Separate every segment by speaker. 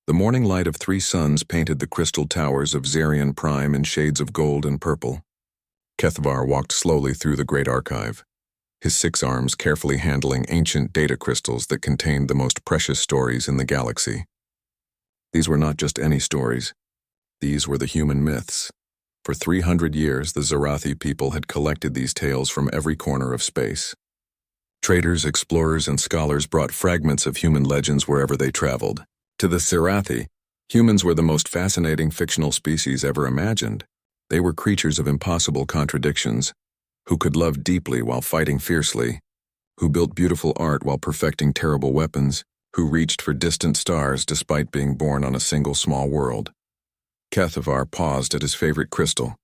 Speaker 1: The morning light of 3 suns painted the crystal towers of Zarian Prime in shades of gold and purple. Kethvar walked slowly through the great archive, his 6 arms carefully handling ancient data crystals that contained the most precious stories in the galaxy. These were not just any stories. These were the human myths. For 300 years, the Zarathi people had collected these tales from every corner of space. Traders, explorers, and scholars brought fragments of human legends wherever they traveled. To the Zarathi, humans were the most fascinating fictional species ever imagined. They were creatures of impossible contradictions, who could love deeply while fighting fiercely, who built beautiful art while perfecting terrible weapons, who reached for distant stars despite being born on a single small world. Kethvar paused at his favorite crystal,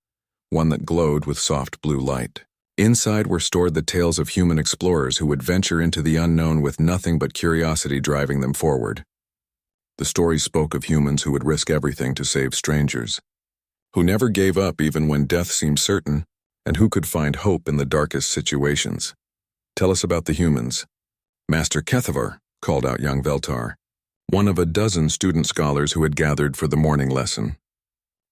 Speaker 1: one that glowed with soft blue light. Inside were stored the tales of human explorers who would venture into the unknown with nothing but curiosity driving them forward. The stories spoke of humans who would risk everything to save strangers, who never gave up even when death seemed certain, and who could find hope in the darkest situations. "Tell us about the humans." "Master Kethvar," called out young Veltar, one of a dozen student scholars who had gathered for the morning lesson.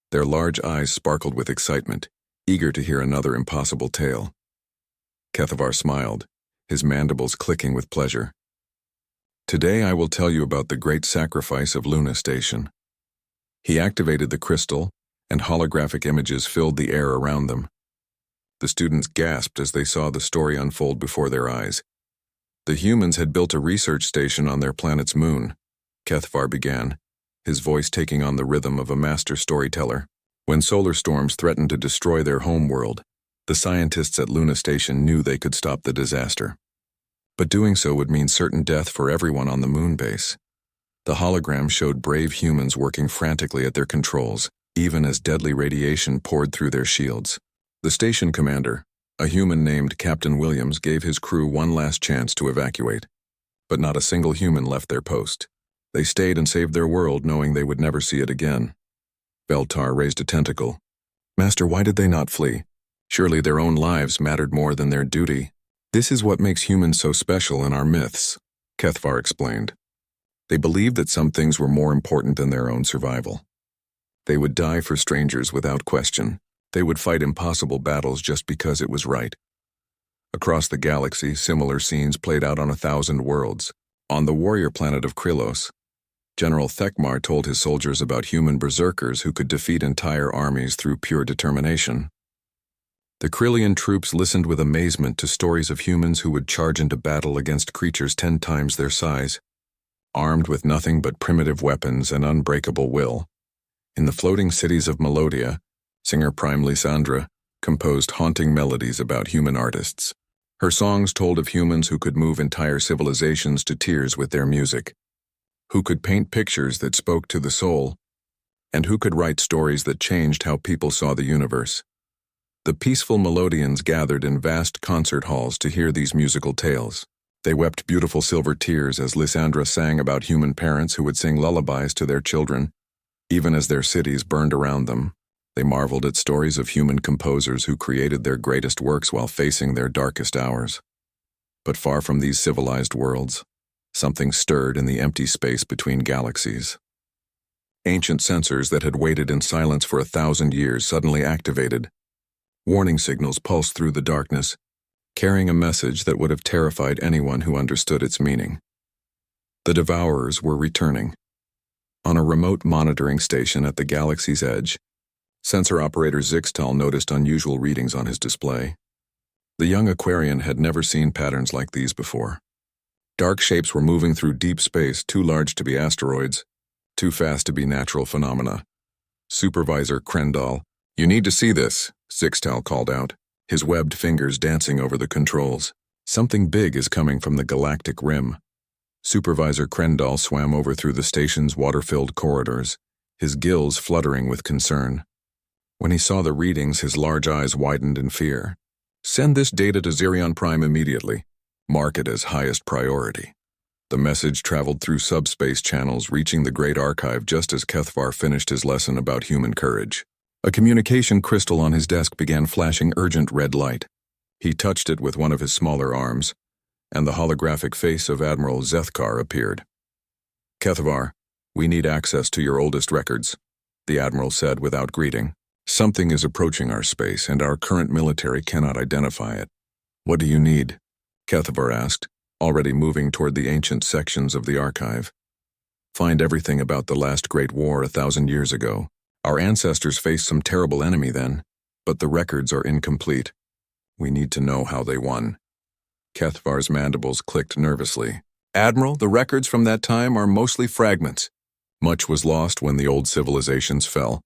Speaker 1: Their large eyes sparkled with excitement, eager to hear another impossible tale. Kethvar smiled, his mandibles clicking with pleasure. "Today I will tell you about the great sacrifice of Luna Station." He activated the crystal, and holographic images filled the air around them. The students gasped as they saw the story unfold before their eyes. The humans had built a research station on their planet's moon, Kethvar began, his voice taking on the rhythm of a master storyteller. When solar storms threatened to destroy their homeworld, the scientists at Luna Station knew they could stop the disaster. But doing so would mean certain death for everyone on the moon base. The hologram showed brave humans working frantically at their controls, even as deadly radiation poured through their shields. The station commander, a human named Captain Williams, gave his crew one last chance to evacuate. But not a single human left their post. They stayed and saved their world, knowing they would never see it again. Veltar raised a tentacle. "Master, why did they not flee? Surely their own lives mattered more than their duty." "This is what makes humans so special in our myths," Kethvar explained. "They believed that some things were more important than their own survival. They would die for strangers without question. They would fight impossible battles just because it was right." Across the galaxy, similar scenes played out on 1,000 worlds. On the warrior planet of Krylos, General Thekmar told his soldiers about human berserkers who could defeat entire armies through pure determination. The Kryllian troops listened with amazement to stories of humans who would charge into battle against creatures 10 times their size, armed with nothing but primitive weapons and unbreakable will. In the floating cities of Melodia, singer Prime Lysandra composed haunting melodies about human artists. Her songs told of humans who could move entire civilizations to tears with their music, who could paint pictures that spoke to the soul, and who could write stories that changed how people saw the universe. The peaceful Melodians gathered in vast concert halls to hear these musical tales. They wept beautiful silver tears as Lysandra sang about human parents who would sing lullabies to their children, even as their cities burned around them. They marveled at stories of human composers who created their greatest works while facing their darkest hours. But far from these civilized worlds, something stirred in the empty space between galaxies. Ancient sensors that had waited in silence for 1,000 years suddenly activated. Warning signals pulsed through the darkness, carrying a message that would have terrified anyone who understood its meaning. The Devourers were returning. On a remote monitoring station at the galaxy's edge, sensor operator Zixtal noticed unusual readings on his display. The young Aquarian had never seen patterns like these before. Dark shapes were moving through deep space, too large to be asteroids, too fast to be natural phenomena. Supervisor Krendal, "You need to see this," Zixtal called out, his webbed fingers dancing over the controls. "Something big is coming from the galactic rim." Supervisor Krendal swam over through the station's water-filled corridors, his gills fluttering with concern. When he saw the readings, his large eyes widened in fear. "Send this data to Zarian Prime immediately. Mark it as highest priority." The message traveled through subspace channels, reaching the Great Archive just as Kethvar finished his lesson about human courage. A communication crystal on his desk began flashing urgent red light. He touched it with one of his smaller arms, and the holographic face of Admiral Zethkar appeared. "Kethvar, "We need access to your oldest records," the Admiral said without greeting. "Something is approaching our space, and our current military cannot identify it." "What do you need?" Kethavar asked, already moving toward the ancient sections of the archive. "Find everything about the last great war 1,000 years ago. Our ancestors faced some terrible enemy then, but the records are incomplete. We need to know how they won." Kethavar's mandibles clicked nervously. "Admiral, the records from that time are mostly fragments. Much was lost when the old civilizations fell."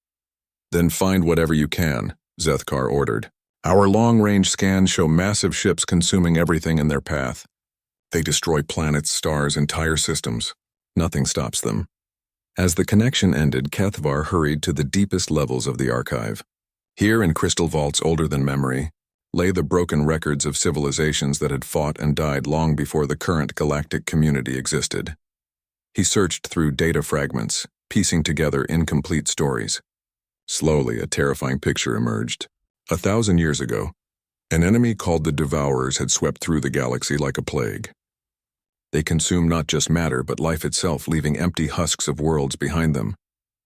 Speaker 1: "Then find whatever you can," Zethkar ordered. "Our long-range scans show massive ships consuming everything in their path. They destroy planets, stars, entire systems. Nothing stops them." As the connection ended, Kethavar hurried to the deepest levels of the archive. Here, in crystal vaults older than memory, lay the broken records of civilizations that had fought and died long before the current galactic community existed. He searched through data fragments, piecing together incomplete stories. Slowly, a terrifying picture emerged. 1,000 years ago, an enemy called the Devourers had swept through the galaxy like a plague. They consumed not just matter but life itself, leaving empty husks of worlds behind them.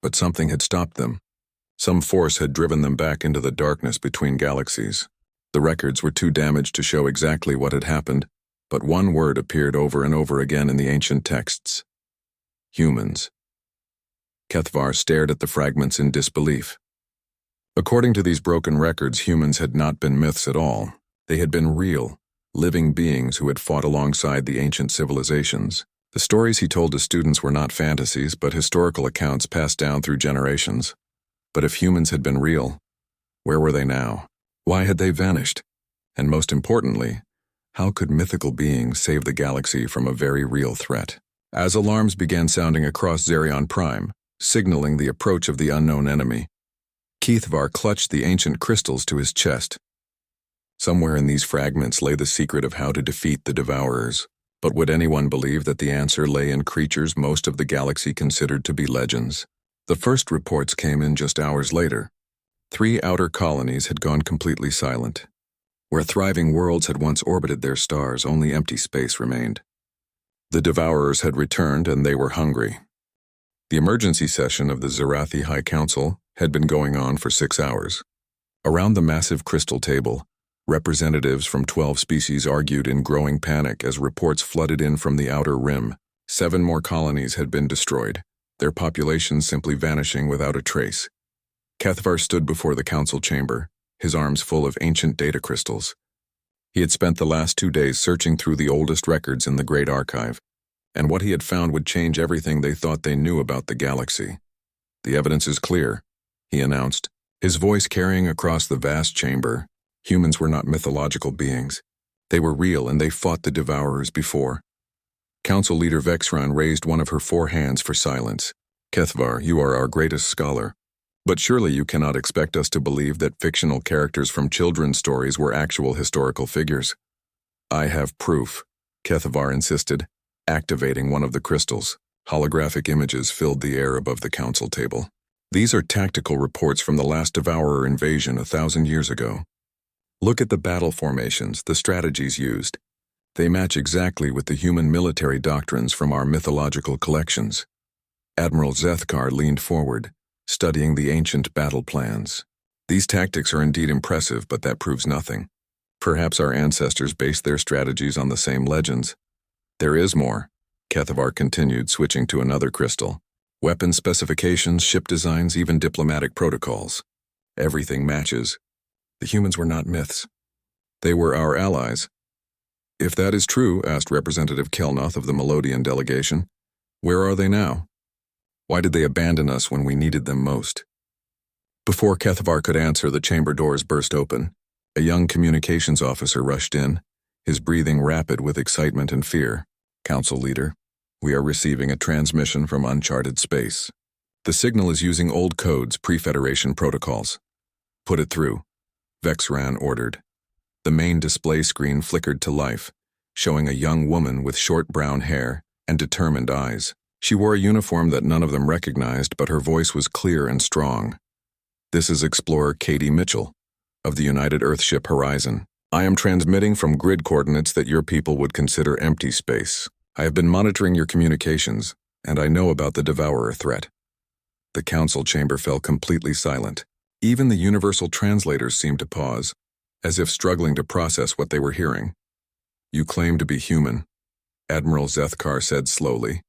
Speaker 1: But something had stopped them. Some force had driven them back into the darkness between galaxies. The records were too damaged to show exactly what had happened, but one word appeared over and over again in the ancient texts: humans. Kethavar stared at the fragments in disbelief. According to these broken records, humans had not been myths at all. They had been real, living beings who had fought alongside the ancient civilizations. The stories he told to students were not fantasies, but historical accounts passed down through generations. But if humans had been real, where were they now? Why had they vanished? And most importantly, how could mythical beings save the galaxy from a very real threat? As alarms began sounding across Zerion Prime, signaling the approach of the unknown enemy, Kethavar clutched the ancient crystals to his chest. Somewhere in these fragments lay the secret of how to defeat the Devourers. But would anyone believe that the answer lay in creatures most of the galaxy considered to be legends? The first reports came in just hours later. 3 outer colonies had gone completely silent. Where thriving worlds had once orbited their stars, only empty space remained. The Devourers had returned, and they were hungry. The emergency session of the Zerathi High Council had been going on for 6 hours. Around the massive crystal table, representatives from 12 species argued in growing panic as reports flooded in from the outer rim. 7 more colonies had been destroyed, their populations simply vanishing without a trace. Kethavar stood before the council chamber, his arms full of ancient data crystals. He had spent the last 2 days searching through the oldest records in the Great Archive, and what he had found would change everything they thought they knew about the galaxy. "The evidence is clear," he announced, his voice carrying across the vast chamber. Humans were not mythological beings. They were real, and they fought the Devourers before. Council leader Vexran raised one of her 4 hands for silence. "Kethavar, you are our greatest scholar. But surely you cannot expect us to believe that fictional characters from children's stories were actual historical figures." "I have proof," Kethavar insisted, activating one of the crystals. Holographic images filled the air above the council table. "These are tactical reports from the last Devourer invasion 1,000 years ago. Look at the battle formations, the strategies used. They match exactly with the human military doctrines from our mythological collections." Admiral Zethkar leaned forward, studying the ancient battle plans. "These tactics are indeed impressive, but that proves nothing. Perhaps our ancestors based their strategies on the same legends." "There is more," Kethavar continued, switching to another crystal. "Weapon specifications, ship designs, even diplomatic protocols. Everything matches. The humans were not myths. They were our allies." "If that is true," asked Representative Kelnoth of the Melodian delegation, "where are they now? Why did they abandon us when we needed them most?" Before Kethavar could answer, the chamber doors burst open. A young communications officer rushed in, his breathing rapid with excitement and fear. "Council leader, we are receiving a transmission from uncharted space. The signal is using old codes, pre-Federation protocols." "Put it through," Vexran ordered. The main display screen flickered to life, showing a young woman with short brown hair and determined eyes. She wore a uniform that none of them recognized, but her voice was clear and strong. "This is Explorer Katie Mitchell, of the United Earthship Horizon. I am transmitting from grid coordinates that your people would consider empty space. I have been monitoring your communications. and I know about the Devourer threat." The council chamber fell completely silent. Even the universal translators seemed to pause, as if struggling to process what they were hearing. "You claim to be human," Admiral Zethkar said slowly.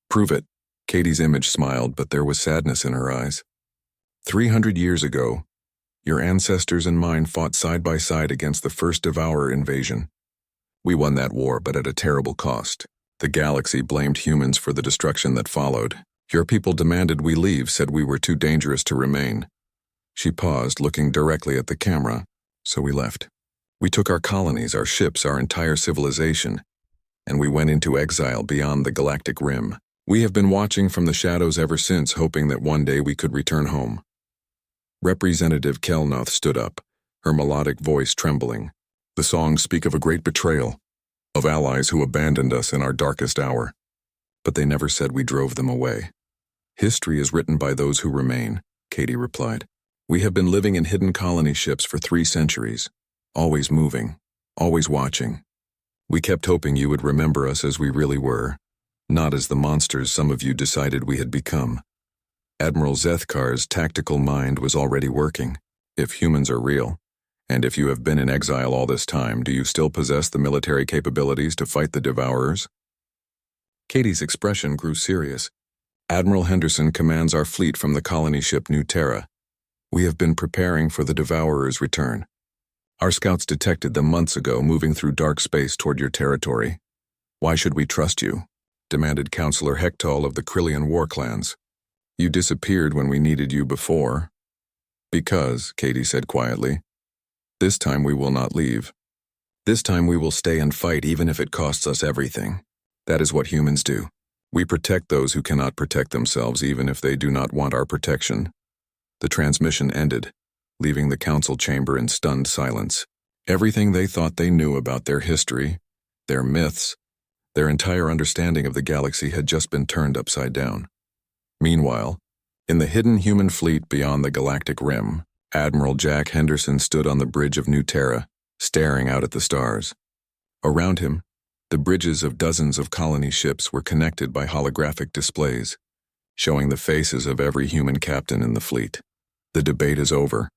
Speaker 1: "Prove it." Katie's image smiled, but there was sadness in her eyes. 300 years ago, your ancestors and mine fought side by side against the first Devourer invasion. We won that war, but at a terrible cost. The galaxy blamed humans for the destruction that followed. Your people demanded we leave, said we were too dangerous to remain. She paused, looking directly at the camera, so we left. We took our colonies, our ships, our entire civilization, and we went into exile beyond the galactic rim. We have been watching from the shadows ever since, hoping that one day we could return home. Representative Kelnoth stood up, her melodic voice trembling. The songs speak of a great betrayal, of allies who abandoned us in our darkest hour. But they never said we drove them away. History is written by those who remain, Katie replied. We have been living in hidden colony ships for 3 centuries, always moving, always watching. We kept hoping you would remember us as we really were, not as the monsters some of you decided we had become. Admiral Zethkar's tactical mind was already working. If humans are real, and if you have been in exile all this time, do you still possess the military capabilities to fight the Devourers? Katie's expression grew serious. Admiral Henderson commands our fleet from the colony ship New Terra. We have been preparing for the Devourers' return. Our scouts detected them months ago, moving through dark space toward your territory. Why should we trust you? Demanded Counselor Hectal of the Krillian war clans. You disappeared when we needed you before. Because, Katie said quietly, this time we will not leave. This time we will stay and fight even if it costs us everything. That is what humans do. We protect those who cannot protect themselves even if they do not want our protection. The transmission ended, leaving the council chamber in stunned silence. Everything they thought they knew about their history, their myths, their entire understanding of the galaxy had just been turned upside down. Meanwhile, in the hidden human fleet beyond the galactic rim, Admiral Jack Henderson stood on the bridge of New Terra, staring out at the stars. Around him, the bridges of dozens of colony ships were connected by holographic displays, showing the faces of every human captain in the fleet. The debate is over,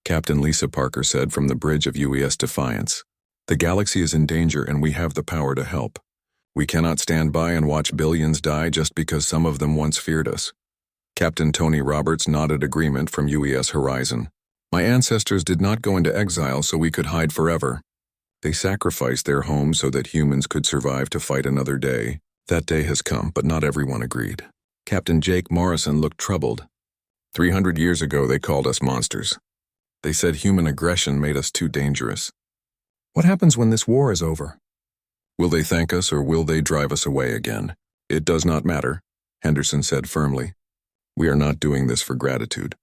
Speaker 1: Captain Lisa Parker said from the bridge of UES Defiance. The galaxy is in danger and we have the power to help. We cannot stand by and watch billions die just because some of them once feared us. Captain Tony Roberts nodded agreement from UES Horizon. My ancestors did not go into exile so we could hide forever. They sacrificed their homes so that humans could survive to fight another day. That day has come, but not everyone agreed. Captain Jake Morrison looked troubled. 300 years ago they called us monsters. They said human aggression made us too dangerous. What happens when this war is over? Will they thank us or will they drive us away again? It does not matter, Henderson said firmly. We are not doing this for gratitude.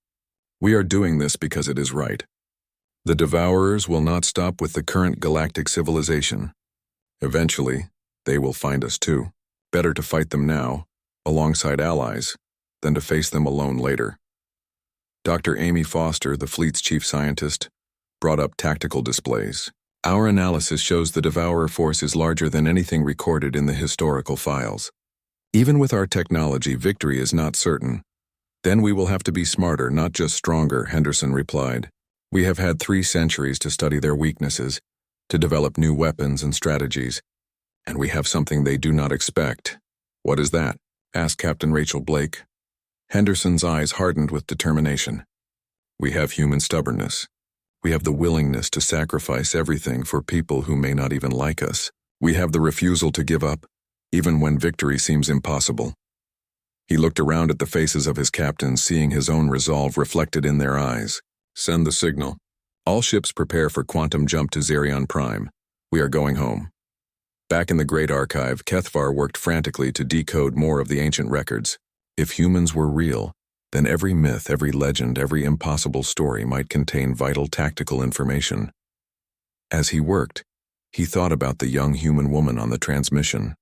Speaker 1: We are doing this because it is right. The Devourers will not stop with the current galactic civilization. Eventually, they will find us too. Better to fight them now, alongside allies, than to face them alone later. Dr. Amy Foster, the fleet's chief scientist, brought up tactical displays. Our analysis shows the Devourer force is larger than anything recorded in the historical files. Even with our technology, victory is not certain. Then we will have to be smarter, not just stronger, Henderson replied. We have had 3 centuries to study their weaknesses, to develop new weapons and strategies, and we have something they do not expect. What is that? Asked Captain Rachel Blake. Henderson's eyes hardened with determination. We have human stubbornness. We have the willingness to sacrifice everything for people who may not even like us. We have the refusal to give up, even when victory seems impossible. He looked around at the faces of his captains, seeing his own resolve reflected in their eyes. Send the signal. All ships prepare for quantum jump to Zerion Prime. We are going home. Back in the Great Archive, Kethvar worked frantically to decode more of the ancient records. If humans were real, then every myth, every legend, every impossible story might contain vital tactical information. As he worked, he thought about the young human woman on the transmission.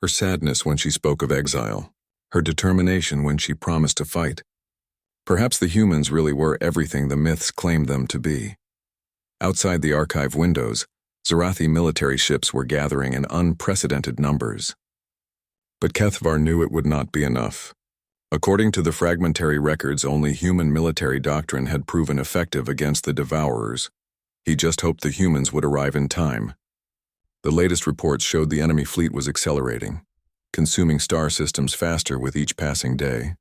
Speaker 1: Her sadness when she spoke of exile. Her determination when she promised to fight. Perhaps the humans really were everything the myths claimed them to be. Outside the archive windows, Zarathi military ships were gathering in unprecedented numbers. But Kethvar knew it would not be enough. According to the fragmentary records, only human military doctrine had proven effective against the Devourers. He just hoped the humans would arrive in time. The latest reports showed the enemy fleet was accelerating, consuming star systems faster with each passing day.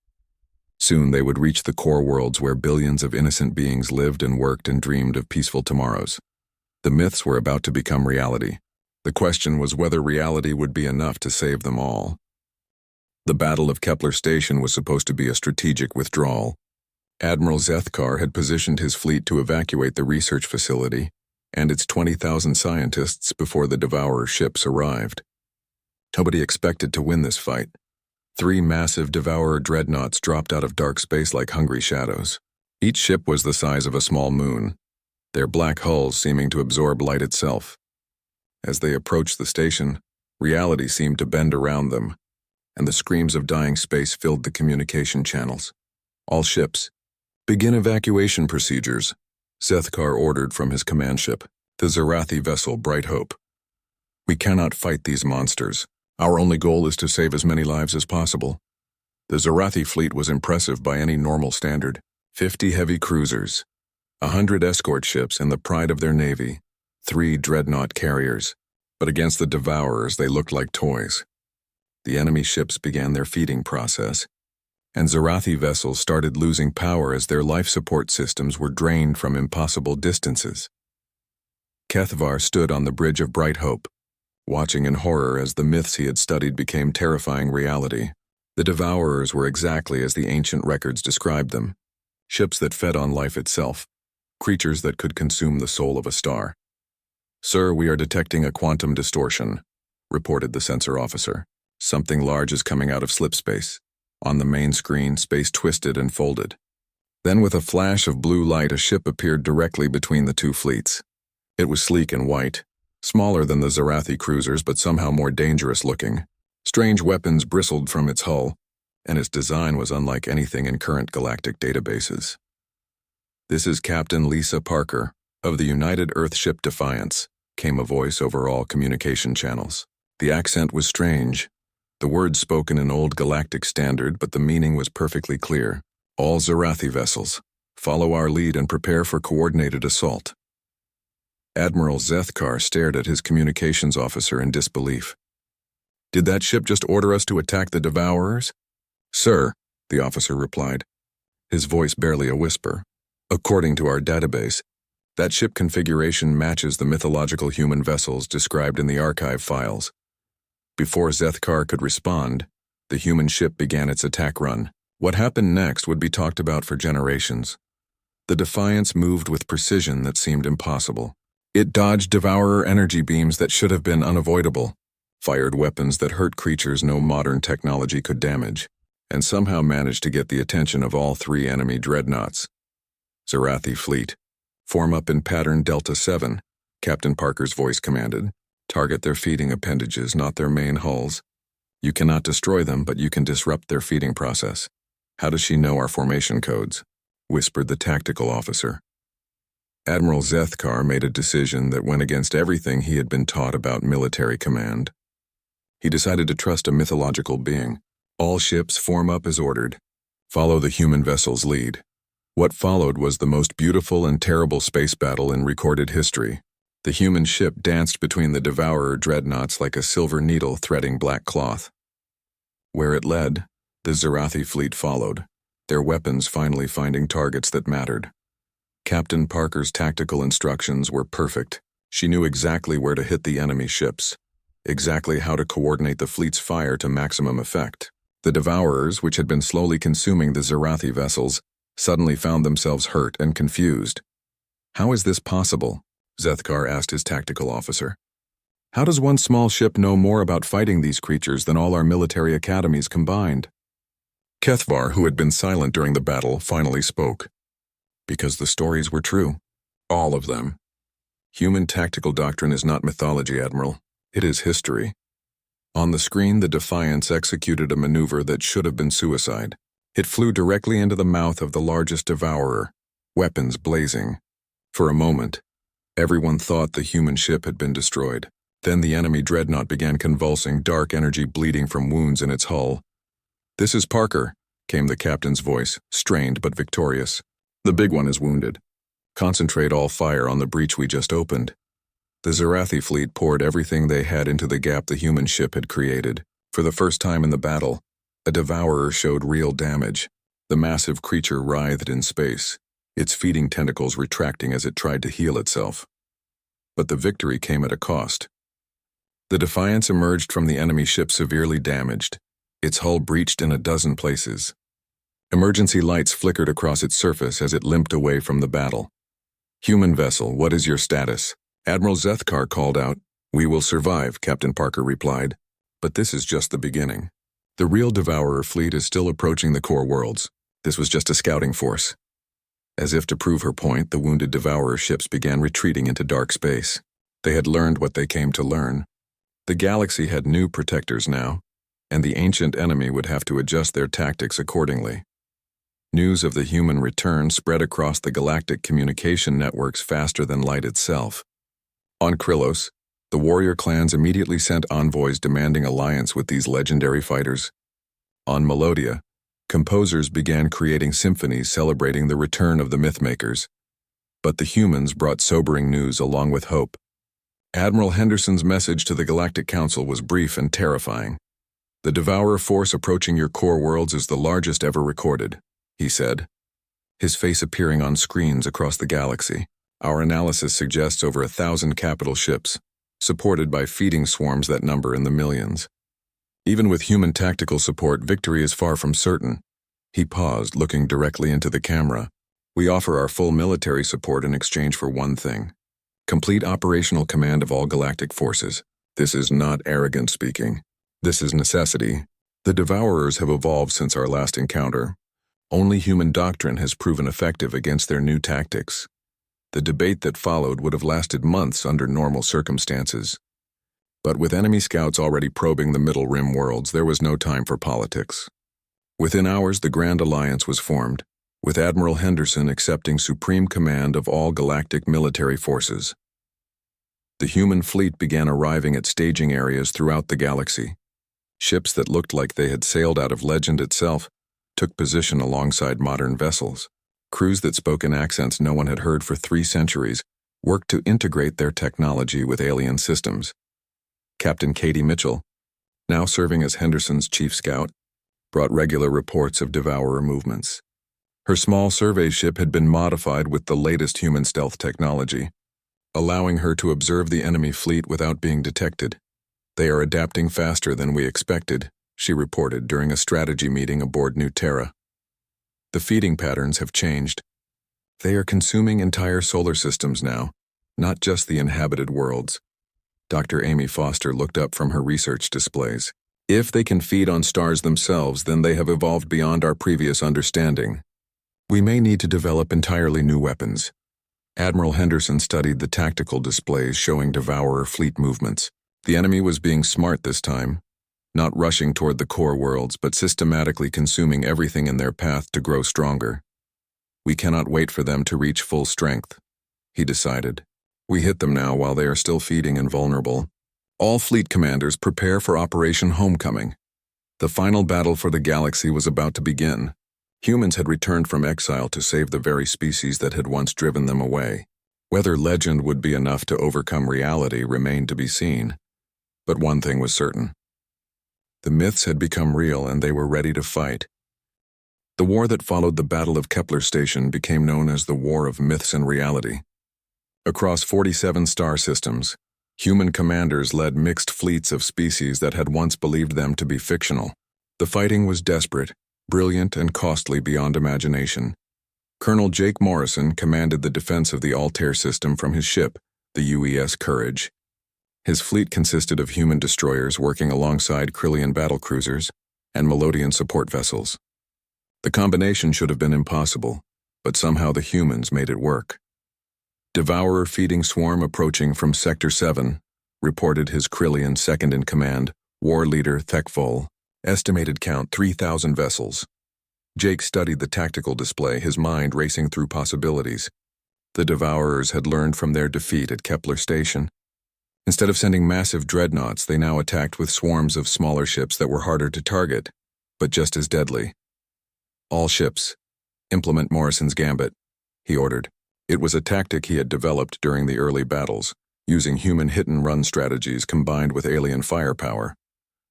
Speaker 1: Soon they would reach the core worlds where billions of innocent beings lived and worked and dreamed of peaceful tomorrows. The myths were about to become reality. The question was whether reality would be enough to save them all. The Battle of Kepler Station was supposed to be a strategic withdrawal. Admiral Zethkar had positioned his fleet to evacuate the research facility and its 20,000 scientists before the Devourer ships arrived. Nobody expected to win this fight. 3 massive Devourer dreadnoughts dropped out of dark space like hungry shadows. Each ship was the size of a small moon, their black hulls seeming to absorb light itself. As they approached the station, reality seemed to bend around them, and the screams of dying space filled the communication channels. All ships, begin evacuation procedures, Zethkar ordered from his command ship, the Zarathi vessel Bright Hope. We cannot fight these monsters. Our only goal is to save as many lives as possible. The Zarathi fleet was impressive by any normal standard. 50 heavy cruisers, 100 escort ships and the pride of their navy, 3 dreadnought carriers. But against the Devourers they looked like toys. The enemy ships began their feeding process, and Zarathi vessels started losing power as their life support systems were drained from impossible distances. Kethvar stood on the bridge of Bright Hope, watching in horror as the myths he had studied became terrifying reality. The Devourers were exactly as the ancient records described them, ships that fed on life itself, creatures that could consume the soul of a star. "Sir, we are detecting a quantum distortion," reported the sensor officer. "Something large is coming out of slipspace." On the main screen, space twisted and folded. Then with a flash of blue light, a ship appeared directly between the 2 fleets. It was sleek and white, smaller than the Zarathi cruisers but somehow more dangerous looking. Strange weapons bristled from its hull, and its design was unlike anything in current galactic databases. "This is Captain Lisa Parker, of the United Earthship Defiance," came a voice over all communication channels. The accent was strange, the words spoken in old galactic standard, but the meaning was perfectly clear. "All Zarathi vessels, follow our lead and prepare for coordinated assault." Admiral Zethkar stared at his communications officer in disbelief. "Did that ship just order us to attack the Devourers?" "Sir," the officer replied, his voice barely a whisper. "According to our database, that ship configuration matches the mythological human vessels described in the archive files." Before Zethkar could respond, the human ship began its attack run. What happened next would be talked about for generations. The Defiance moved with precision that seemed impossible. It dodged Devourer energy beams that should have been unavoidable, fired weapons that hurt creatures no modern technology could damage, and somehow managed to get the attention of all 3 enemy dreadnoughts. "Zarathi fleet, form up in pattern Delta 7, Captain Parker's voice commanded. "Target their feeding appendages, not their main hulls. You cannot destroy them, but you can disrupt their feeding process." "How does she know our formation codes?" whispered the tactical officer. Admiral Zethkar made a decision that went against everything he had been taught about military command. He decided to trust a mythological being. "All ships form up as ordered. Follow the human vessel's lead." What followed was the most beautiful and terrible space battle in recorded history. The human ship danced between the Devourer dreadnoughts like a silver needle threading black cloth. Where it led, the Zarathi fleet followed, their weapons finally finding targets that mattered. Captain Parker's tactical instructions were perfect. She knew exactly where to hit the enemy ships, exactly how to coordinate the fleet's fire to maximum effect. The Devourers, which had been slowly consuming the Zarathi vessels, suddenly found themselves hurt and confused. "How is this possible?" Zethkar asked his tactical officer. "How does one small ship know more about fighting these creatures than all our military academies combined?" Kethvar, who had been silent during the battle, finally spoke. "Because the stories were true. All of them. Human tactical doctrine is not mythology, Admiral. It is history." On the screen, the Defiance executed a maneuver that should have been suicide. It flew directly into the mouth of the largest Devourer, weapons blazing. For a moment, everyone thought the human ship had been destroyed. Then the enemy dreadnought began convulsing, dark energy bleeding from wounds in its hull. "This is Parker," came the captain's voice, strained but victorious. "The big one is wounded. Concentrate all fire on the breach we just opened." The Zarathi fleet poured everything they had into the gap the human ship had created. For the first time in the battle, a devourer showed real damage. The massive creature writhed in space, its feeding tentacles retracting as it tried to heal itself. But the victory came at a cost. The Defiance emerged from the enemy ship severely damaged, its hull breached in a dozen places. Emergency lights flickered across its surface as it limped away from the battle. "Human vessel, what is your status?" Admiral Zethkar called out. "We will survive," Captain Parker replied. "But this is just the beginning. The real Devourer fleet is still approaching the core worlds. This was just a scouting force." As if to prove her point, the wounded Devourer ships began retreating into dark space. They had learned what they came to learn. The galaxy had new protectors now, and the ancient enemy would have to adjust their tactics accordingly. News of the human return spread across the galactic communication networks faster than light itself. On Krylos, the warrior clans immediately sent envoys demanding alliance with these legendary fighters. On Melodia, composers began creating symphonies celebrating the return of the mythmakers. But the humans brought sobering news along with hope. Admiral Henderson's message to the Galactic Council was brief and terrifying. "The Devourer force approaching your core worlds is the largest ever recorded," he said, his face appearing on screens across the galaxy. "Our analysis suggests over 1,000 capital ships, supported by feeding swarms that number in the millions. Even with human tactical support, victory is far from certain." He paused, looking directly into the camera. "We offer our full military support in exchange for one thing: complete operational command of all galactic forces. This is not arrogant speaking. This is necessity. The Devourers have evolved since our last encounter. Only human doctrine has proven effective against their new tactics. The debate that followed would have lasted months under normal circumstances. But with enemy scouts already probing the Middle Rim worlds, there was no time for politics. Within hours, the Grand Alliance was formed, with Admiral Henderson accepting supreme command of all galactic military forces. The human fleet began arriving at staging areas throughout the galaxy. Ships that looked like they had sailed out of legend itself took position alongside modern vessels. Crews that spoke in accents no one had heard for 3 centuries worked to integrate their technology with alien systems. Captain Katie Mitchell, now serving as Henderson's chief scout, brought regular reports of Devourer movements. Her small survey ship had been modified with the latest human stealth technology, allowing her to observe the enemy fleet without being detected. "They are adapting faster than we expected," she reported during a strategy meeting aboard New Terra. "The feeding patterns have changed. They are consuming entire solar systems now, not just the inhabited worlds." Dr. Amy Foster looked up from her research displays. "If they can feed on stars themselves, then they have evolved beyond our previous understanding. We may need to develop entirely new weapons." Admiral Henderson studied the tactical displays showing Devourer fleet movements. The enemy was being smart this time, not rushing toward the core worlds, but systematically consuming everything in their path to grow stronger. "We cannot wait for them to reach full strength," he decided. "We hit them now while they are still feeding and vulnerable. All fleet commanders prepare for Operation Homecoming." The final battle for the galaxy was about to begin. Humans had returned from exile to save the very species that had once driven them away. Whether legend would be enough to overcome reality remained to be seen. But one thing was certain. The myths had become real and they were ready to fight. The war that followed the Battle of Kepler Station became known as the War of Myths and Reality. Across 47 star systems, human commanders led mixed fleets of species that had once believed them to be fictional. The fighting was desperate, brilliant, and costly beyond imagination. Colonel Jake Morrison commanded the defense of the Altair system from his ship, the UES Courage. His fleet consisted of human destroyers working alongside Krillian battlecruisers and Melodian support vessels. The combination should have been impossible, but somehow the humans made it work. "Devourer feeding swarm approaching from Sector 7, reported his Krillian second-in-command, war leader Thekvol. Estimated count 3,000 vessels. Jake studied the tactical display, his mind racing through possibilities. The Devourers had learned from their defeat at Kepler Station. Instead of sending massive dreadnoughts, they now attacked with swarms of smaller ships that were harder to target, but just as deadly. "All ships, implement Morrison's Gambit," he ordered. It was a tactic he had developed during the early battles, using human hit-and-run strategies combined with alien firepower.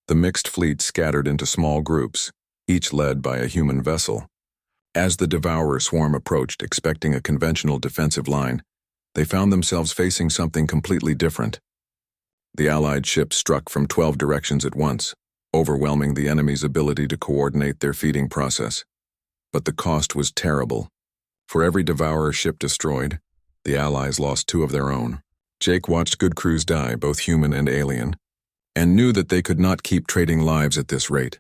Speaker 1: The mixed fleet scattered into small groups, each led by a human vessel. As the Devourer swarm approached, expecting a conventional defensive line, they found themselves facing something completely different. The Allied ships struck from 12 directions at once, overwhelming the enemy's ability to coordinate their feeding process. But the cost was terrible. For every Devourer ship destroyed, the Allies lost 2 of their own. Jake watched good crews die, both human and alien, and knew that they could not keep trading lives at this rate.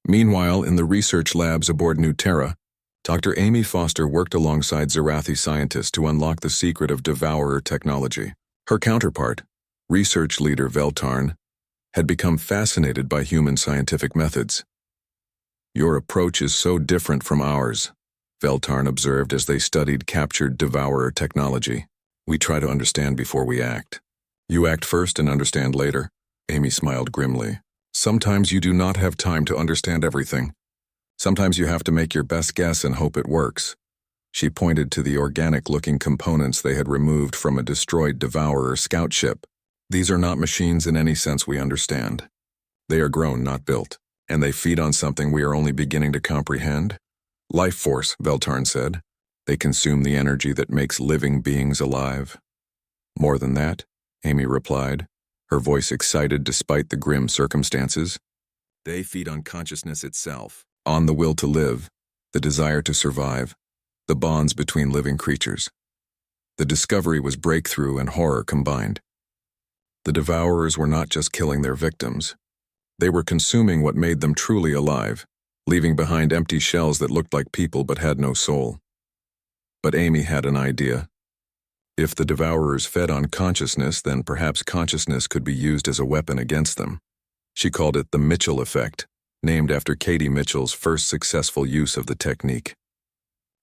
Speaker 1: Meanwhile, in the research labs aboard New Terra, Dr. Amy Foster worked alongside Zerathi scientists to unlock the secret of Devourer technology. Her counterpart, research leader Veltarn, had become fascinated by human scientific methods. "Your approach is so different from ours," Veltarn observed as they studied captured Devourer technology. "We try to understand before we act." "You act first and understand later," Amy smiled grimly. "Sometimes you do not have time to understand everything. Sometimes you have to make your best guess and hope it works." She pointed to the organic-looking components they had removed from a destroyed Devourer scout ship. "These are not machines in any sense we understand. They are grown, not built, and they feed on something we are only beginning to comprehend. Life force," Veltarn said. "They consume the energy that makes living beings alive." "More than that," Amy replied, her voice excited despite the grim circumstances. "They feed on consciousness itself, on the will to live, the desire to survive, the bonds between living creatures." The discovery was breakthrough and horror combined. The Devourers were not just killing their victims. They were consuming what made them truly alive, leaving behind empty shells that looked like people but had no soul. But Amy had an idea. If the Devourers fed on consciousness, then perhaps consciousness could be used as a weapon against them. She called it the Mitchell effect, named after Katie Mitchell's first successful use of the technique.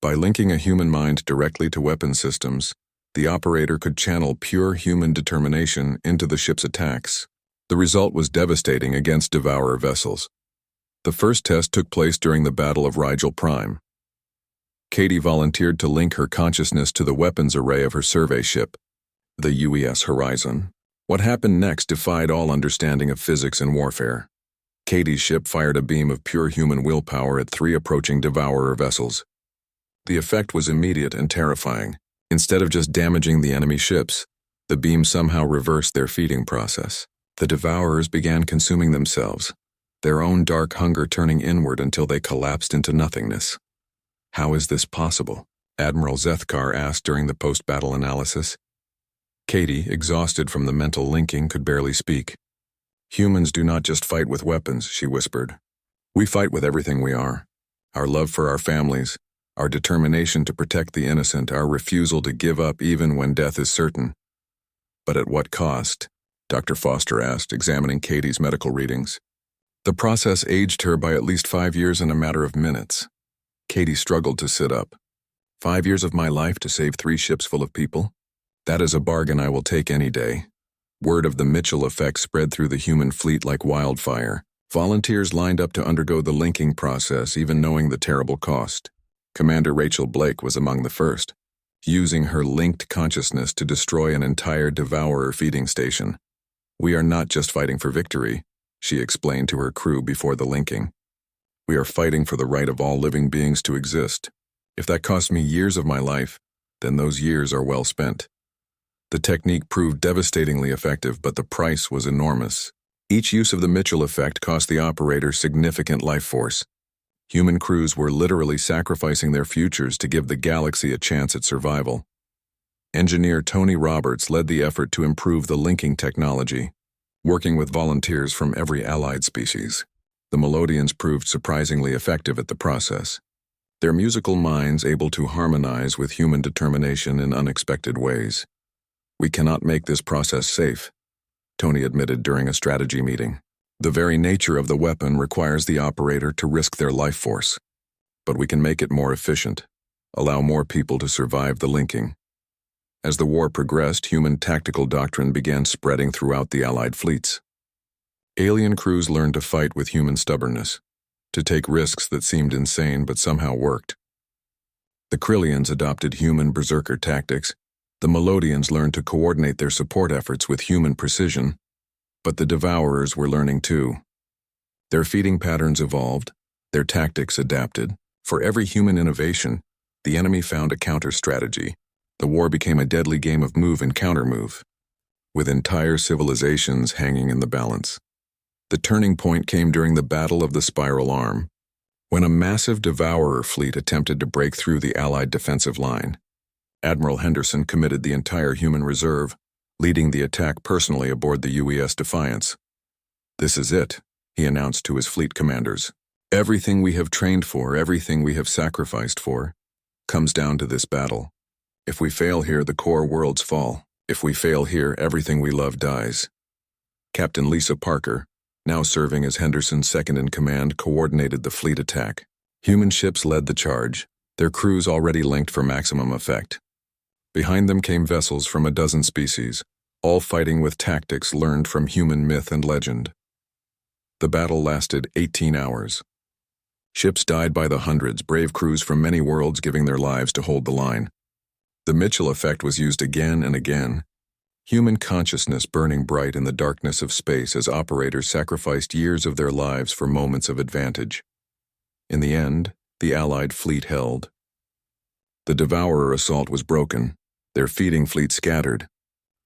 Speaker 1: By linking a human mind directly to weapon systems, the operator could channel pure human determination into the ship's attacks. The result was devastating against Devourer vessels. The first test took place during the Battle of Rigel Prime. Katie volunteered to link her consciousness to the weapons array of her survey ship, the UES Horizon. What happened next defied all understanding of physics and warfare. Katie's ship fired a beam of pure human willpower at 3 approaching Devourer vessels. The effect was immediate and terrifying. Instead of just damaging the enemy ships, the beam somehow reversed their feeding process. The Devourers began consuming themselves, their own dark hunger turning inward until they collapsed into nothingness. "How is this possible?" Admiral Zethkar asked during the post-battle analysis. Katie, exhausted from the mental linking, could barely speak. "Humans do not just fight with weapons," she whispered. "We fight with everything we are. Our love for our families, our determination to protect the innocent, our refusal to give up even when death is certain." "But at what cost?" Dr. Foster asked, examining Katie's medical readings. The process aged her by at least 5 years in a matter of minutes. Katie struggled to sit up. 5 years of my life to save 3 ships full of people? That is a bargain I will take any day." Word of the Mitchell effect spread through the human fleet like wildfire. Volunteers lined up to undergo the linking process, even knowing the terrible cost. Commander Rachel Blake was among the first, using her linked consciousness to destroy an entire Devourer feeding station. "We are not just fighting for victory," she explained to her crew before the linking. "We are fighting for the right of all living beings to exist. If that costs me years of my life, then those years are well spent." The technique proved devastatingly effective, but the price was enormous. Each use of the Mitchell effect cost the operator significant life force. Human crews were literally sacrificing their futures to give the galaxy a chance at survival. Engineer Tony Roberts led the effort to improve the linking technology, working with volunteers from every allied species. The Melodians proved surprisingly effective at the process, their musical minds able to harmonize with human determination in unexpected ways. "We cannot make this process safe," Tony admitted during a strategy meeting. "The very nature of the weapon requires the operator to risk their life force. But we can make it more efficient, allow more people to survive the linking." As the war progressed, human tactical doctrine began spreading throughout the Allied fleets. Alien crews learned to fight with human stubbornness, to take risks that seemed insane but somehow worked. The Krillians adopted human berserker tactics, the Melodians learned to coordinate their support efforts with human precision, but the Devourers were learning too. Their feeding patterns evolved, their tactics adapted. For every human innovation, the enemy found a counter-strategy. The war became a deadly game of move and counter-move, with entire civilizations hanging in the balance. The turning point came during the Battle of the Spiral Arm, when a massive Devourer fleet attempted to break through the Allied defensive line. Admiral Henderson committed the entire human reserve, leading the attack personally aboard the UES Defiance. "This is it," he announced to his fleet commanders. "Everything we have trained for, everything we have sacrificed for, comes down to this battle. If we fail here, the core worlds fall. If we fail here, everything we love dies." Captain Lisa Parker, now serving as Henderson's second-in-command, coordinated the fleet attack. Human ships led the charge, their crews already linked for maximum effect. Behind them came vessels from a dozen species, all fighting with tactics learned from human myth and legend. The battle lasted 18 hours. Ships died by the hundreds, brave crews from many worlds giving their lives to hold the line. The Mitchell effect was used again and again, human consciousness burning bright in the darkness of space as operators sacrificed years of their lives for moments of advantage. In the end, the Allied fleet held. The Devourer assault was broken, their feeding fleet scattered,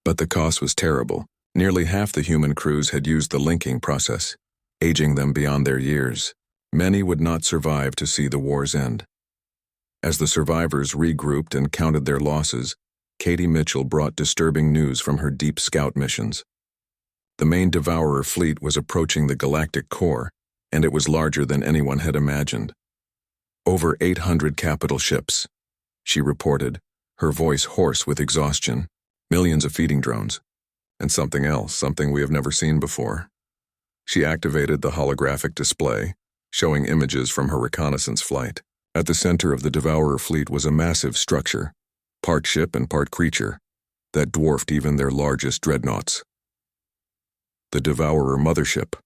Speaker 1: but the cost was terrible. Nearly half the human crews had used the linking process, aging them beyond their years. Many would not survive to see the war's end. As the survivors regrouped and counted their losses, Katie Mitchell brought disturbing news from her deep scout missions. The main Devourer fleet was approaching the galactic core, and it was larger than anyone had imagined. Over 800 capital ships, she reported, her voice hoarse with exhaustion. Millions of feeding drones. And something else, something we have never seen before. She activated the holographic display, showing images from her reconnaissance flight. At the center of the Devourer fleet was a massive structure, part ship and part creature, that dwarfed even their largest dreadnoughts. "The Devourer mothership,"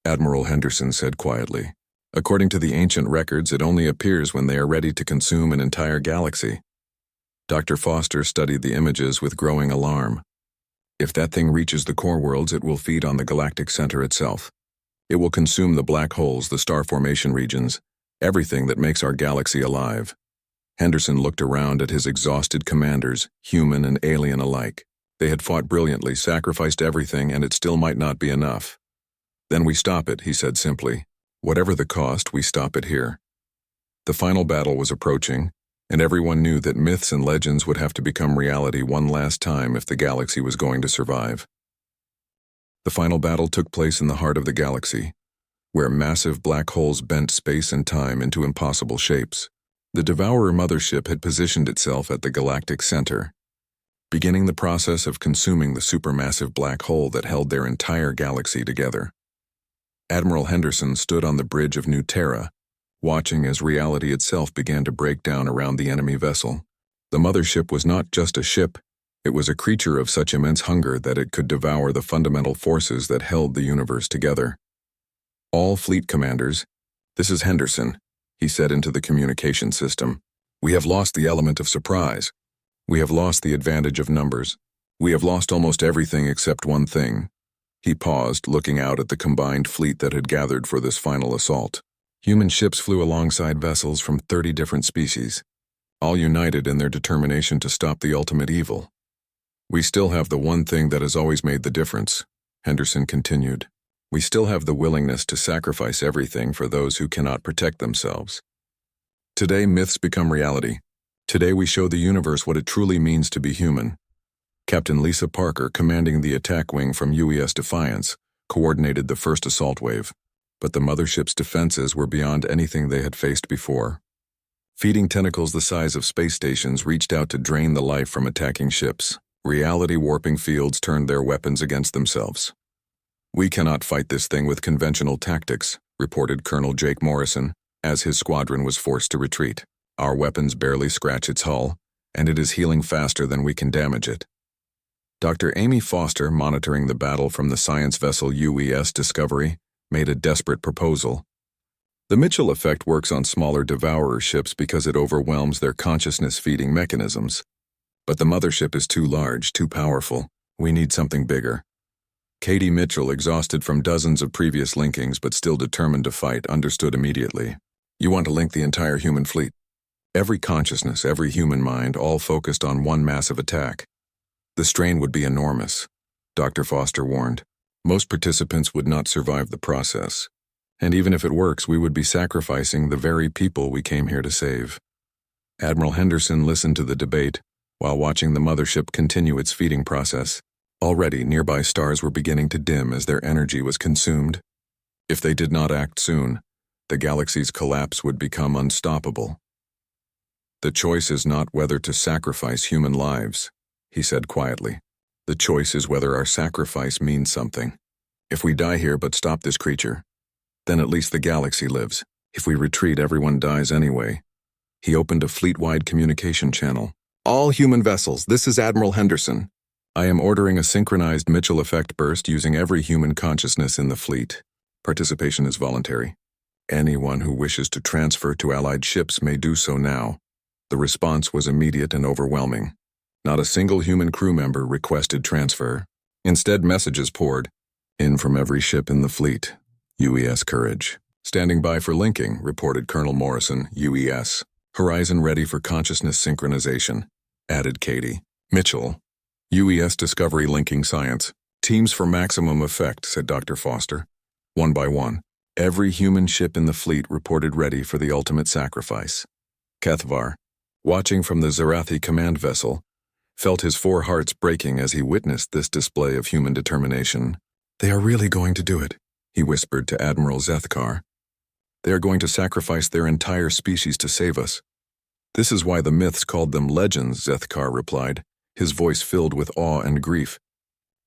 Speaker 1: Admiral Henderson said quietly. "According to the ancient records, it only appears when they are ready to consume an entire galaxy." Dr. Foster studied the images with growing alarm. "If that thing reaches the core worlds, it will feed on the galactic center itself. It will consume the black holes, the star formation regions, everything that makes our galaxy alive." Henderson looked around at his exhausted commanders, human and alien alike. They had fought brilliantly, sacrificed everything, and it still might not be enough. "Then we stop it," he said simply. "Whatever the cost, we stop it here." The final battle was approaching, and everyone knew that myths and legends would have to become reality one last time if the galaxy was going to survive. The final battle took place in the heart of the galaxy, where massive black holes bent space and time into impossible shapes. The Devourer mothership had positioned itself at the galactic center, beginning the process of consuming the supermassive black hole that held their entire galaxy together. Admiral Henderson stood on the bridge of New Terra, watching as reality itself began to break down around the enemy vessel. The mothership was not just a ship, it was a creature of such immense hunger that it could devour the fundamental forces that held the universe together. "All fleet commanders, this is Henderson," he said into the communication system. "We have lost the element of surprise. We have lost the advantage of numbers. We have lost almost everything except one thing." He paused, looking out at the combined fleet that had gathered for this final assault. Human ships flew alongside vessels from 30 different species, all united in their determination to stop the ultimate evil. "We still have the one thing that has always made the difference," Henderson continued. "We still have the willingness to sacrifice everything for those who cannot protect themselves. Today myths become reality. Today we show the universe what it truly means to be human." Captain Lisa Parker, commanding the attack wing from UES Defiance, coordinated the first assault wave. But the mothership's defenses were beyond anything they had faced before. Feeding tentacles the size of space stations reached out to drain the life from attacking ships. Reality-warping fields turned their weapons against themselves. "We cannot fight this thing with conventional tactics," reported Colonel Jake Morrison, as his squadron was forced to retreat. "Our weapons barely scratch its hull, and it is healing faster than we can damage it. Dr. Amy Foster, monitoring the battle from the science vessel UES Discovery, made a desperate proposal. The Mitchell effect works on smaller devourer ships because it overwhelms their consciousness-feeding mechanisms. But the mothership is too large, too powerful. We need something bigger. Katie Mitchell, exhausted from dozens of previous linkings but still determined to fight, understood immediately. You want to link the entire human fleet. Every consciousness, every human mind, all focused on one massive attack. The strain would be enormous, Dr. Foster warned. Most participants would not survive the process. And even if it works, we would be sacrificing the very people we came here to save. Admiral Henderson listened to the debate while watching the mothership continue its feeding process. Already, nearby stars were beginning to dim as their energy was consumed. If they did not act soon, the galaxy's collapse would become unstoppable. The choice is not whether to sacrifice human lives, he said quietly. The choice is whether our sacrifice means something. If we die here but stop this creature, then at least the galaxy lives. If we retreat, everyone dies anyway. He opened a fleet-wide communication channel. All human vessels, this is Admiral Henderson. I am ordering a synchronized Mitchell effect burst using every human consciousness in the fleet. Participation is voluntary. Anyone who wishes to transfer to allied ships may do so now. The response was immediate and overwhelming. Not a single human crew member requested transfer. Instead, messages poured in from every ship in the fleet. UES Courage. Standing by for linking, reported Colonel Morrison, UES. Horizon ready for consciousness synchronization, added Katie. Mitchell. UES Discovery linking science. Teams for maximum effect, said Dr. Foster. One by one, every human ship in the fleet reported ready for the ultimate sacrifice. Kethvar, watching from the Zarathi command vessel, felt his four hearts breaking as he witnessed this display of human determination. They are really going to do it, he whispered to Admiral Zethkar. They are going to sacrifice their entire species to save us. This is why the myths called them legends, Zethkar replied, his voice filled with awe and grief.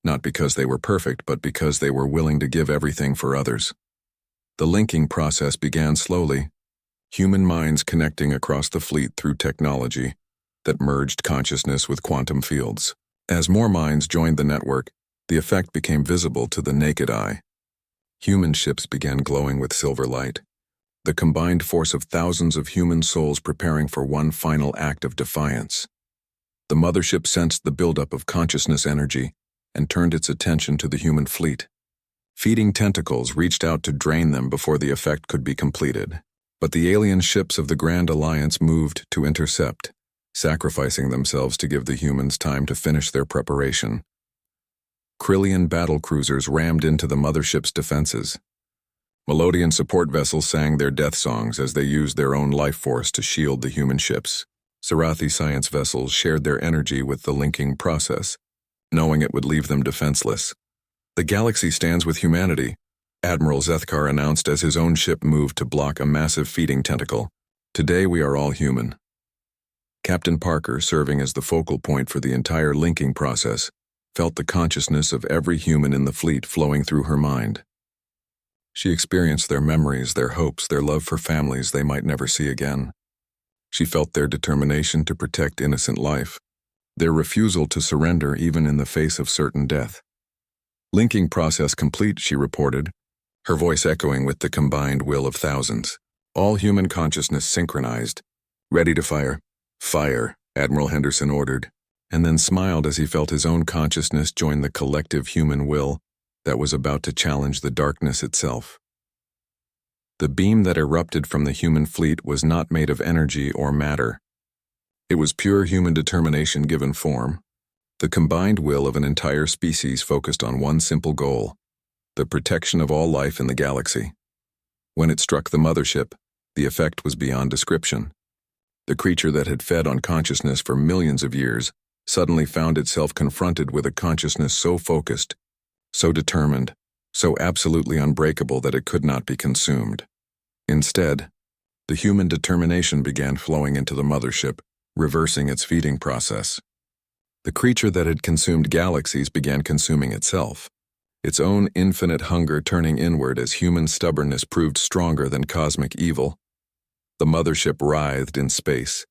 Speaker 1: Not because they were perfect, but because they were willing to give everything for others. The linking process began slowly, human minds connecting across the fleet through technology that merged consciousness with quantum fields. As more minds joined the network, the effect became visible to the naked eye. Human ships began glowing with silver light, the combined force of thousands of human souls preparing for one final act of defiance. The mothership sensed the buildup of consciousness energy and turned its attention to the human fleet. Feeding tentacles reached out to drain them before the effect could be completed. But the alien ships of the Grand Alliance moved to intercept, sacrificing themselves to give the humans time to finish their preparation. Krillian battlecruisers rammed into the mothership's defenses. Melodian support vessels sang their death songs as they used their own life force to shield the human ships. Zarathi science vessels shared their energy with the linking process, knowing it would leave them defenseless. The galaxy stands with humanity, Admiral Zethkar announced as his own ship moved to block a massive feeding tentacle. Today we are all human. Captain Parker, serving as the focal point for the entire linking process, felt the consciousness of every human in the fleet flowing through her mind. She experienced their memories, their hopes, their love for families they might never see again. She felt their determination to protect innocent life, their refusal to surrender even in the face of certain death. Linking process complete, she reported, her voice echoing with the combined will of thousands. All human consciousness synchronized. Ready to fire. Fire, Admiral Henderson ordered, and then smiled as he felt his own consciousness join the collective human will that was about to challenge the darkness itself. The beam that erupted from the human fleet was not made of energy or matter. It was pure human determination given form, the combined will of an entire species focused on one simple goal, the protection of all life in the galaxy. When it struck the mothership, the effect was beyond description. The creature that had fed on consciousness for millions of years suddenly found itself confronted with a consciousness so focused, so determined, so absolutely unbreakable that it could not be consumed. Instead, the human determination began flowing into the mothership, reversing its feeding process. The creature that had consumed galaxies began consuming itself, its own infinite hunger turning inward as human stubbornness proved stronger than cosmic evil. The mothership writhed in space,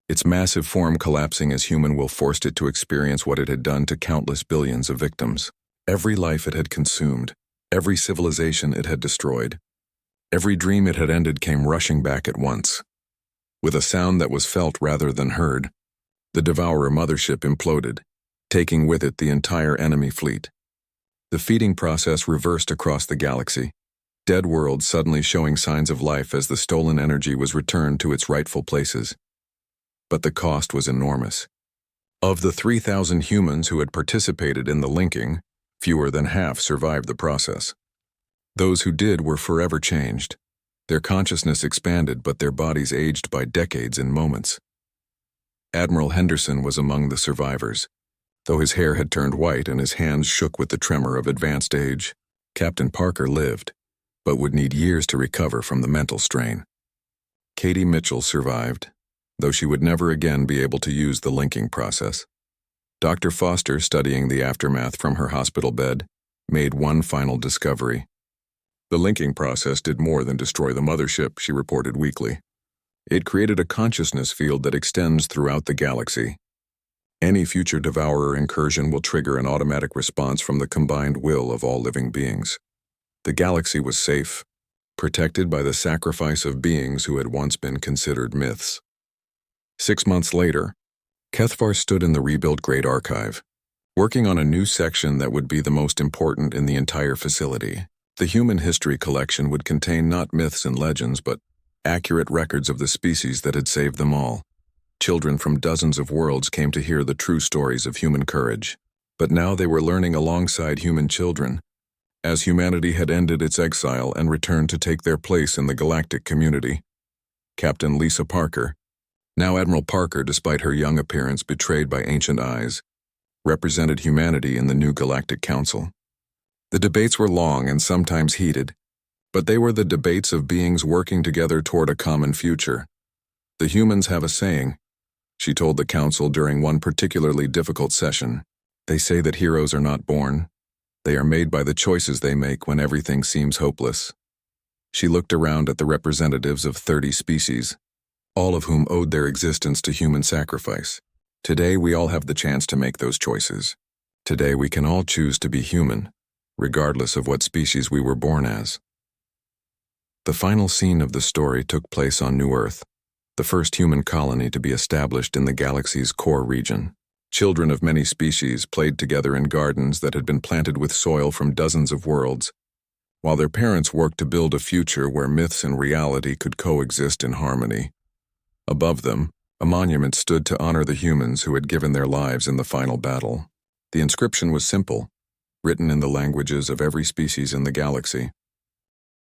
Speaker 1: its massive form collapsing as human will forced it to experience what it had done to countless billions of victims. Every life it had consumed, every civilization it had destroyed, every dream it had ended came rushing back at once. With a sound that was felt rather than heard, the Devourer mothership imploded, taking with it the entire enemy fleet. The feeding process reversed across the galaxy, dead worlds suddenly showing signs of life as the stolen energy was returned to its rightful places. But the cost was enormous. Of the 3,000 humans who had participated in the linking, fewer than half survived the process. Those who did were forever changed. Their consciousness expanded, but their bodies aged by decades in moments. Admiral Henderson was among the survivors. Though his hair had turned white and his hands shook with the tremor of advanced age, Captain Parker lived, but would need years to recover from the mental strain. Katie Mitchell survived, though she would never again be able to use the linking process. Dr. Foster, studying the aftermath from her hospital bed, made one final discovery. The linking process did more than destroy the mothership, she reported weakly. It created a consciousness field that extends throughout the galaxy. Any future Devourer incursion will trigger an automatic response from the combined will of all living beings. The galaxy was safe, protected by the sacrifice of beings who had once been considered myths. 6 months later, Kethvar stood in the rebuilt Great Archive, working on a new section that would be the most important in the entire facility. The human history collection would contain not myths and legends, but accurate records of the species that had saved them all. Children from dozens of worlds came to hear the true stories of human courage. But now they were learning alongside human children, as humanity had ended its exile and returned to take their place in the galactic community. Captain Lisa Parker, now Admiral Parker despite her young appearance betrayed by ancient eyes, represented humanity in the new Galactic Council. The debates were long and sometimes heated, but they were the debates of beings working together toward a common future. The humans have a saying, she told the council during one particularly difficult session. They say that heroes are not born. They are made by the choices they make when everything seems hopeless. She looked around at the representatives of 30 species, all of whom owed their existence to human sacrifice. Today we all have the chance to make those choices. Today we can all choose to be human, regardless of what species we were born as. The final scene of the story took place on New Earth, the first human colony to be established in the galaxy's core region. Children of many species played together in gardens that had been planted with soil from dozens of worlds, while their parents worked to build a future where myths and reality could coexist in harmony. Above them, a monument stood to honor the humans who had given their lives in the final battle. The inscription was simple, written in the languages of every species in the galaxy.